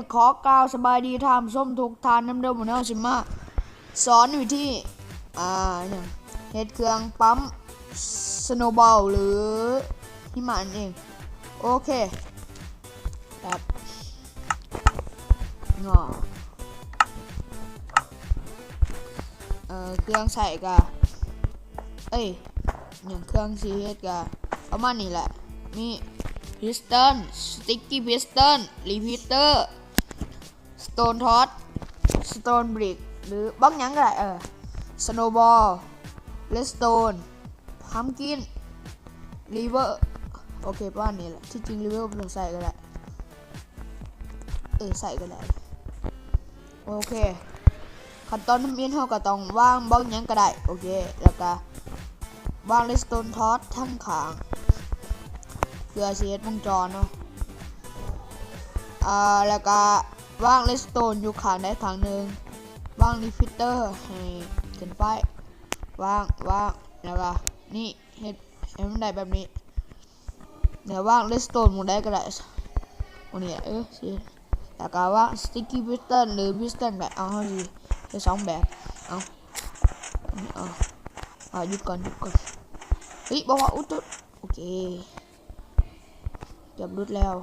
ก็ขอกล่าวสบายดีทามส้มทุกทานน้ำเดิมหมดแล้วสิมาสอนวิธีอย่างเฮ็ดเครื่องปั๊มสโนว์บอลหรือหิมะนั่นเองโอเคครับงอเครื่องใส่กะอย่างเครื่องซีเฮ็ดกะประมาณนี้แหละมีพิสตันสติ๊กกี้พิสตันรีพีเตอร์สโตนท็อตสโตนบริกหรือบล็อกยังก็ได้สโนว์บอลเลสโตนพัมกินรีเวอร์โอเคประมาณนี้แหละที่จริงรีเวอร์ไม่ต้องใส่ก็ได้ใส่ก็ได้โอเคขั้นตอนทำอินเขาก็ต้องวางบล็อกยังก็ได้โอเคแล้วก็วางเลสโตนท็อตทั้งขางเพื่อเสียดวงจรเนาะแล้วก็วางเลสโตนอยู่ข้างได้ข้างหนึ่งวางรีพิเตอร์ให้ขึ้นไปวางแล้วก็นี่เฮ็ดให้มันได้แบบนี้เดี๋ยววางเลสโตนหมดได้ก็ได้วันนี้สิแล้วก็วางสติ๊กกี้พิสตันหรือพิสตันแบบเอาสิได้สองแบบหยุดก่อนบอกว่าอุ๊ดโอเคเก็บรุดแล้ว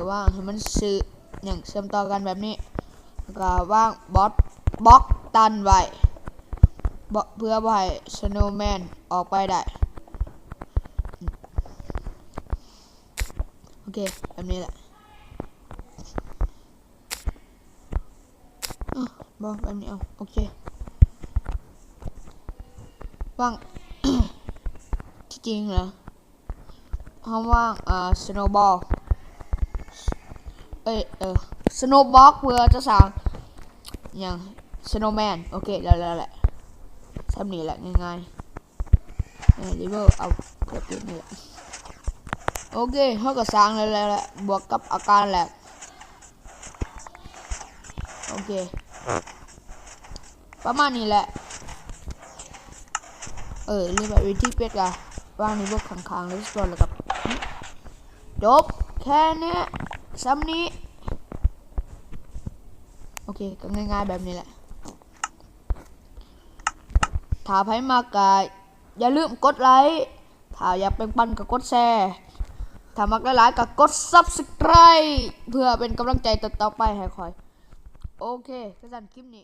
ว่างให้มันสื่ออย่างเชื่อมต่อกันแบบนี้แล้วก็ว่างบล็อกตันไว้เพื่อให้สโนว์แมนออกไปได้โอเคแบบนี้แหละบอกแบบนี้โอเคว่าง ที่จริงเหรอห้องว่างสโนว์บอลสโนว์บล็อกเพื่อจะสร้างอย่างสโนว์แมนโอเคแล้วแหละทำนี่แหละง่ายๆรีเวอร์เอาเกือบนี่แหละโอเคเขาก็สร้างแล้วแหละบวกกับอาการแหละโอเคประมาณนี้แหละเรียกแบบวิธีเป็ดกะวางในบวกข้างๆแล้วส่วนแล้วกับจบแค่นี้ซ้ำนี้โอเคก็ง่ายๆแบบนี้แหละถ้าใครมากก็อย่าลืมกดไลค์ถ้าอยากเป็นปันก็กดแชร์ถ้ามักหลายๆก็กด Subscribe เพื่อเป็นกำลังใจต่อไปให้คอยโอเคก็สั่นคลิปนี้